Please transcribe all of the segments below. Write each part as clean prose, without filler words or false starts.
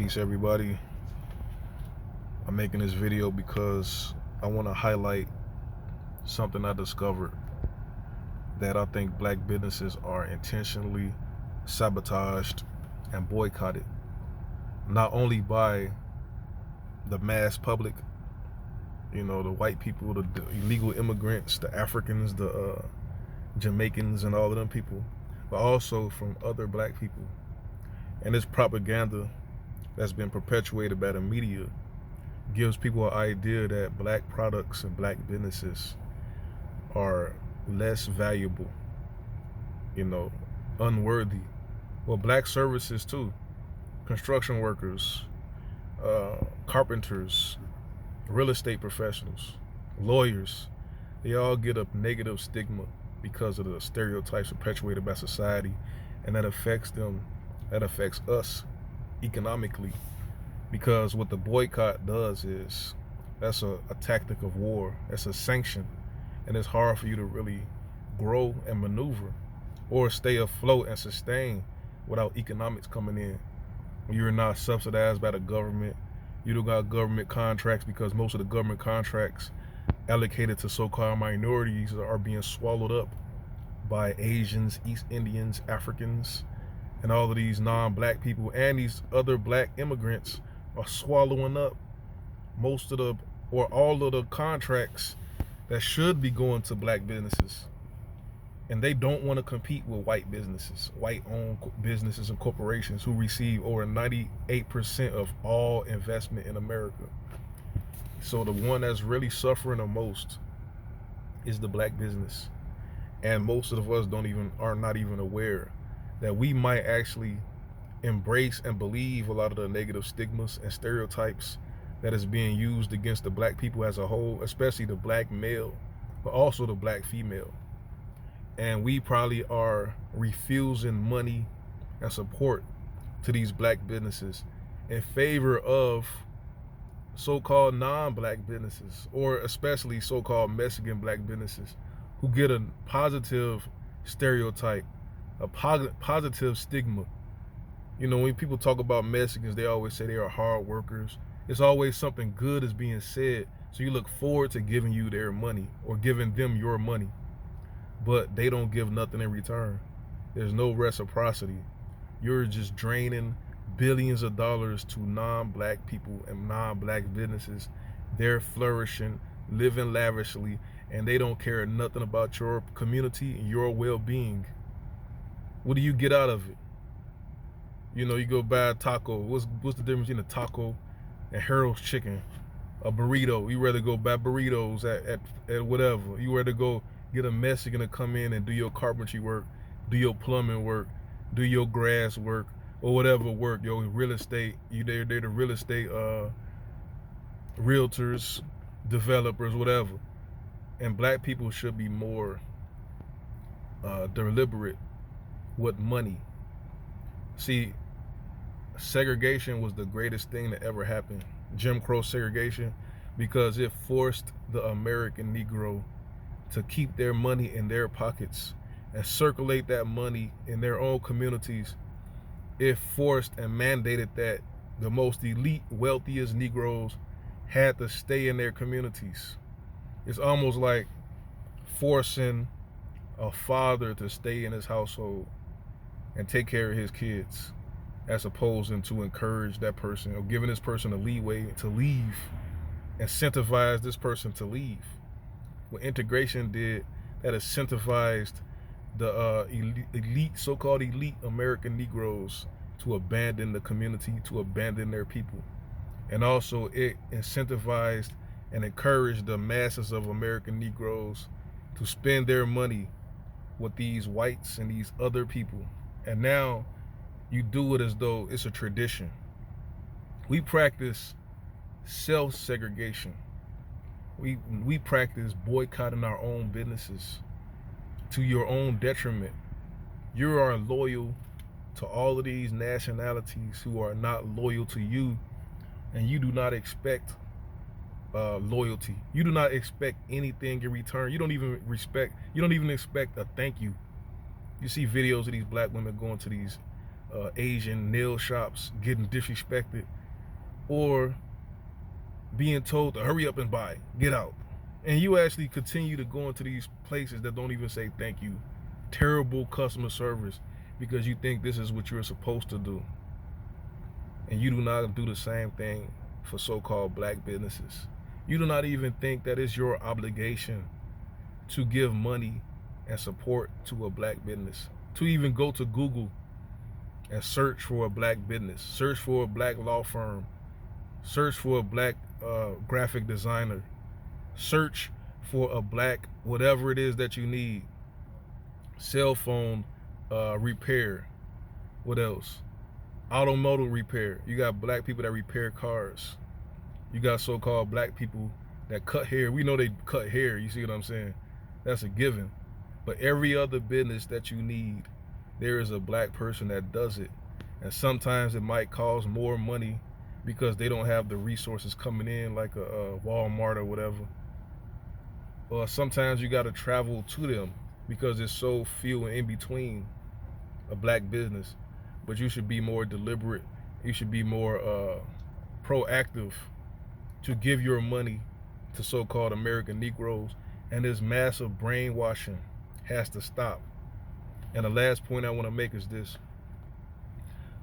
Peace, everybody. I'm making this video because I want to highlight something I discovered that I think black businesses are intentionally sabotaged and boycotted, not only by the mass public, the white people, the illegal immigrants, the Africans, the Jamaicans, and all of them people, but also from other black people. And this propaganda that's been perpetuated by the media gives people an idea that black products and black businesses are less valuable, unworthy. Well, black services too, construction workers, carpenters, real estate professionals, lawyers, they all get a negative stigma because of the stereotypes perpetuated by society, and that affects us economically. Because what the boycott does is that's a tactic of war. That's a sanction, and it's hard for you to really grow and maneuver or stay afloat and sustain without economics coming in. You're not subsidized by the government. You don't got government contracts, because most of the government contracts allocated to so-called minorities are being swallowed up by Asians, East Indians, Africans, and all of these non-black people, and these other black immigrants are swallowing up most of the or all of the contracts that should be going to black businesses. And they don't want to compete with white businesses, white-owned businesses and corporations who receive over 98% of all investment in America. So the one that's really suffering the most is the black business. And most of us are not even aware that we might actually embrace and believe a lot of the negative stigmas and stereotypes that is being used against the black people as a whole, especially the black male, but also the black female. And we probably are refusing money and support to these black businesses in favor of so-called non-black businesses, or especially so-called Mexican black businesses, who get a positive stereotype, a positive stigma. When people talk about Mexicans, they always say they are hard workers. It's always something good is being said, so you look forward to giving you their money or giving them your money. But they don't give nothing in return. There's no reciprocity. You're just draining billions of dollars to non-black people and non-black businesses. They're flourishing, living lavishly, and they don't care nothing about your community and your well-being. What do you get out of it? You go buy a taco. What's the difference between a taco and Harold's Chicken? A burrito. You rather go buy burritos at whatever. You rather go get a Mexican to come in and do your carpentry work, do your plumbing work, do your grass work, or whatever work, your real estate. They're the real estate realtors, developers, whatever. And black people should be more deliberate with money. See, segregation was the greatest thing that ever happened. Jim Crow segregation, because it forced the American Negro to keep their money in their pockets and circulate that money in their own communities. It forced and mandated that the most elite, wealthiest Negroes had to stay in their communities. It's almost like forcing a father to stay in his household and take care of his kids, as opposed to encourage that person or giving this person a leeway to leave, incentivize this person to leave. What integration did, that incentivized the elite, so-called elite American Negroes to abandon the community, to abandon their people. And also it incentivized and encouraged the masses of American Negroes to spend their money with these whites and these other people. And now you do it as though it's a tradition. We practice self-segregation. We practice boycotting our own businesses to your own detriment. You are loyal to all of these nationalities who are not loyal to you, and you do not expect loyalty. You do not expect anything in return. You don't even expect a thank you. You see videos of these black women going to these Asian nail shops getting disrespected, or being told to hurry up and buy, get out. And you actually continue to go into these places that don't even say thank you. Terrible customer service because you think this is what you're supposed to do. And you do not do the same thing for so-called black businesses. You do not even think that it's your obligation to give money and support to a black business. To even go to Google and search for a black business, search for a black law firm, search for a black graphic designer, search for a black whatever it is that you need. Cell phone repair. What else? Automotive repair. You got black people that repair cars. You got so-called black people that cut hair. We know they cut hair. You see what I'm saying? That's a given. But every other business that you need, there is a black person that does it. And sometimes it might cost more money because they don't have the resources coming in like a Walmart or whatever. Or sometimes you got to travel to them because there's so few in between a black business. But you should be more deliberate. You should be more proactive to give your money to so-called American Negroes. And this massive brainwashing has to stop. And the last point I want to make is this.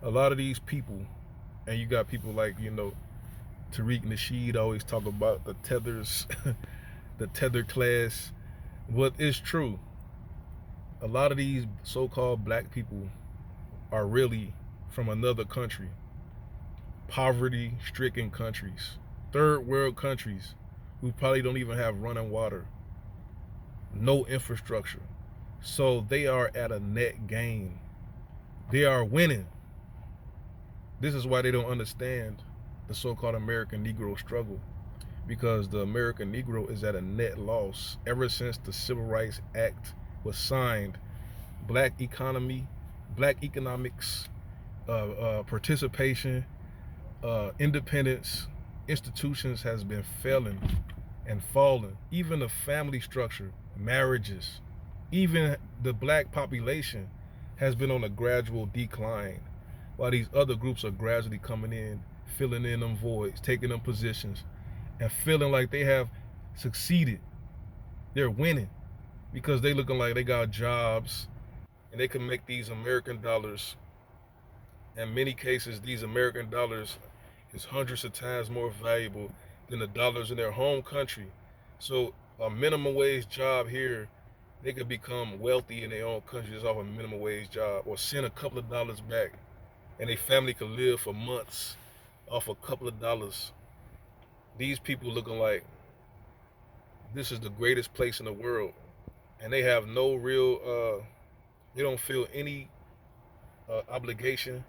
A lot of these people, and you got people like, Tariq Nasheed always talk about the tethers, the tether class. But it's true. A lot of these so-called black people are really from another country. Poverty-stricken countries. Third world countries who probably don't even have running water. No infrastructure. So they are at a net gain. They are winning. This is why they don't understand the so-called American Negro struggle, because the American Negro is at a net loss. Ever since the Civil Rights Act was signed, black economy, black economics, participation, independence, institutions has been failing and falling. Even the family structure, marriages, even the black population has been on a gradual decline, while these other groups are gradually coming in, filling in them voids, taking them positions, and feeling like they have succeeded. They're winning because they looking like they got jobs and they can make these American dollars. In many cases, these American dollars is hundreds of times more valuable than the dollars in their home country. So a minimum wage job here, they could become wealthy in their own country just off a minimum wage job, or send a couple of dollars back, and their family could live for months off a couple of dollars. These people looking like this is the greatest place in the world, and they have no real, they don't feel any obligation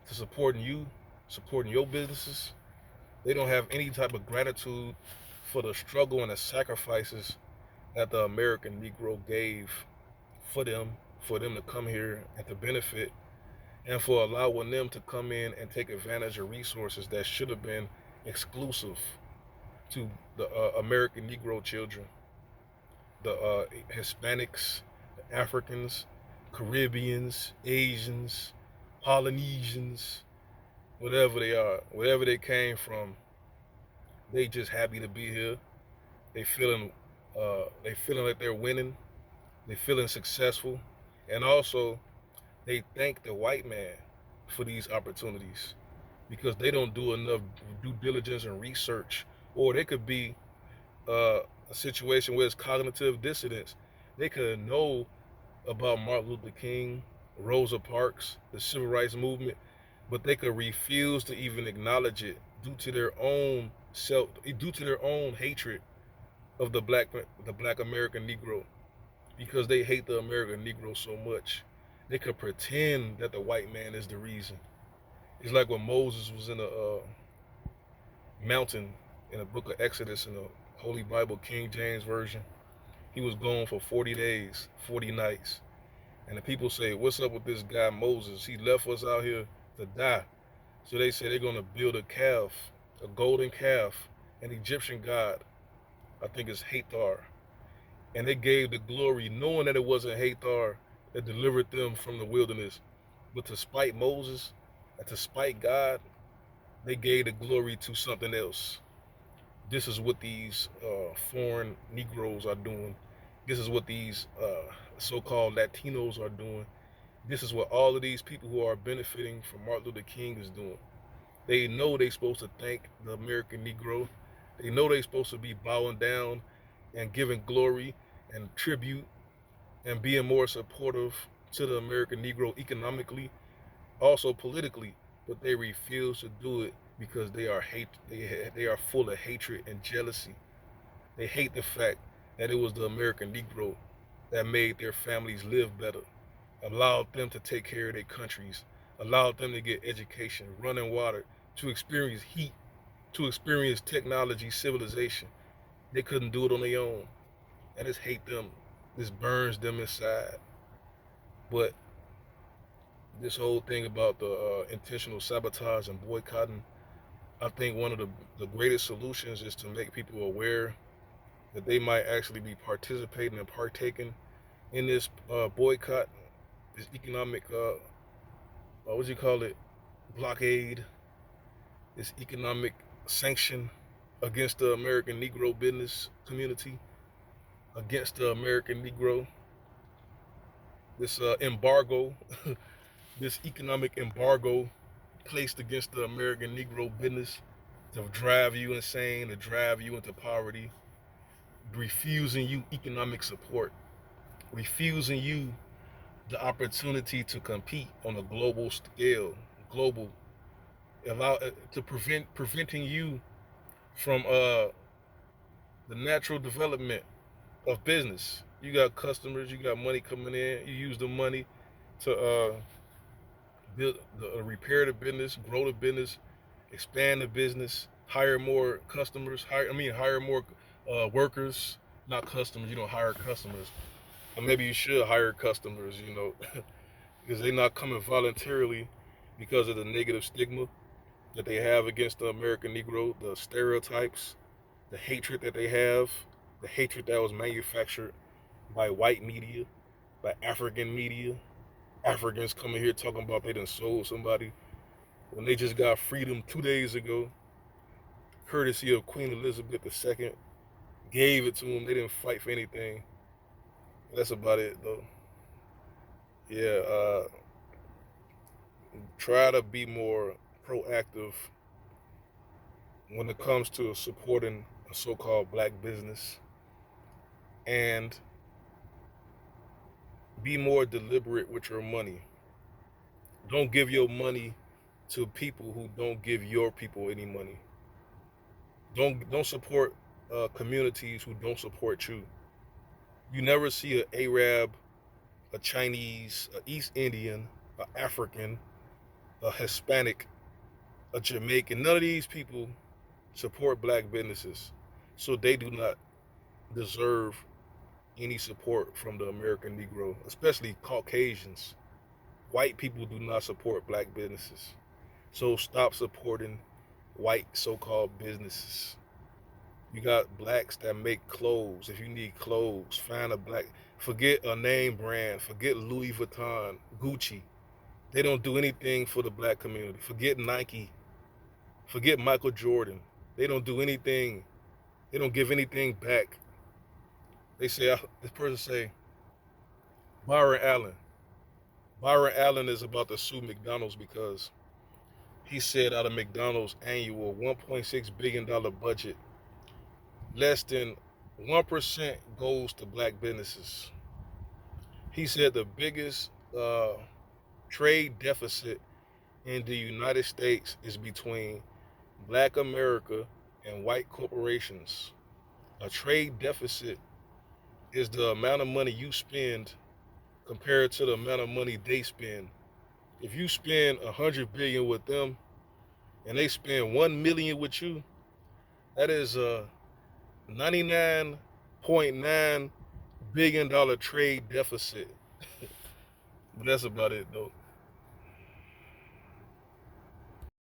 to supporting you, supporting your businesses. They don't have any type of gratitude for the struggle and the sacrifices that the American Negro gave for them to come here and to benefit, and for allowing them to come in and take advantage of resources that should have been exclusive to the American Negro children, the Hispanics, the Africans, Caribbeans, Asians, Polynesians, whatever they are, wherever they came from. They just happy to be here. They feeling like they're winning. They feeling successful, and also they thank the white man for these opportunities because they don't do enough due diligence and research. Or they could be a situation where it's cognitive dissonance. They could know about Martin Luther King, Rosa Parks, the civil rights movement, but they could refuse to even acknowledge it due to their own hatred of the black American Negro, because they hate the American Negro so much. They could pretend that the white man is the reason. It's like when Moses was in a mountain in the book of Exodus in the Holy Bible, King James Version. He was gone for 40 days, 40 nights. And the people say, what's up with this guy Moses? He left us out here to die. So they say they're going to build a calf, a golden calf, an Egyptian god. I think it's Hathor. And they gave the glory, knowing that it wasn't Hathor that delivered them from the wilderness. But to spite Moses and to spite God, they gave the glory to something else. This is what these foreign Negroes are doing. This is what these so-called Latinos are doing. This is what all of these people who are benefiting from Martin Luther King is doing. They know they're supposed to thank the American Negro. They know they're supposed to be bowing down and giving glory and tribute and being more supportive to the American Negro economically, also politically, but they refuse to do it because they are full of hatred and jealousy. They hate the fact that it was the American Negro that made their families live better, allowed them to take care of their countries, allowed them to get education, running water, to experience heat, to experience technology, civilization. They couldn't do it on their own. I just hate them. This burns them inside. But this whole thing about the intentional sabotage and boycotting, I think one of the greatest solutions is to make people aware that they might actually be participating and partaking in this boycott, this economic, what do you call it, blockade, this economic sanction against the American Negro business community, against the American Negro, this embargo, this economic embargo placed against the American Negro business to drive you insane, to drive you into poverty, refusing you economic support, refusing you the opportunity to compete on a global scale, global, to preventing you from the natural development of business. You got customers, you got money coming in, you use the money to build, repair the business, grow the business, expand the business, hire more customers, hire more workers, not customers. You don't hire customers, or maybe you should hire customers. Because they're not coming voluntarily because of the negative stigma that they have against the American Negro, the stereotypes, the hatred that they have, the hatred that was manufactured by white media, by African media. Africans coming here talking about they done sold somebody when they just got freedom 2 days ago, courtesy of Queen Elizabeth II, gave it to them. They didn't fight for anything. That's about it, though. Yeah, try to be more proactive when it comes to supporting a so-called black business, and be more deliberate with your money. Don't give your money to people who don't give your people any money. Don't support communities who don't support you. You never see an Arab, a Chinese, an East Indian, an African, a Hispanic, a Jamaican. None of these people support black businesses, so they do not deserve any support from the American Negro, especially Caucasians. White people do not support black businesses, so stop supporting white so-called businesses. You got blacks that make clothes. If you need clothes, find a black. Forget a name brand. Forget Louis Vuitton, Gucci. They don't do anything for the black community. Forget Nike. Forget Michael Jordan. They don't do anything. They don't give anything back. They say, this person say, Byron Allen. Byron Allen is about to sue McDonald's because he said out of McDonald's annual $1.6 billion budget, less than 1% goes to black businesses. He said the biggest trade deficit in the United States is between black America and white corporations. A trade deficit is the amount of money you spend compared to the amount of money they spend. If you spend 100 billion with them and they spend 1 million with you, that is a $99.9 billion trade deficit. But that's about it, though.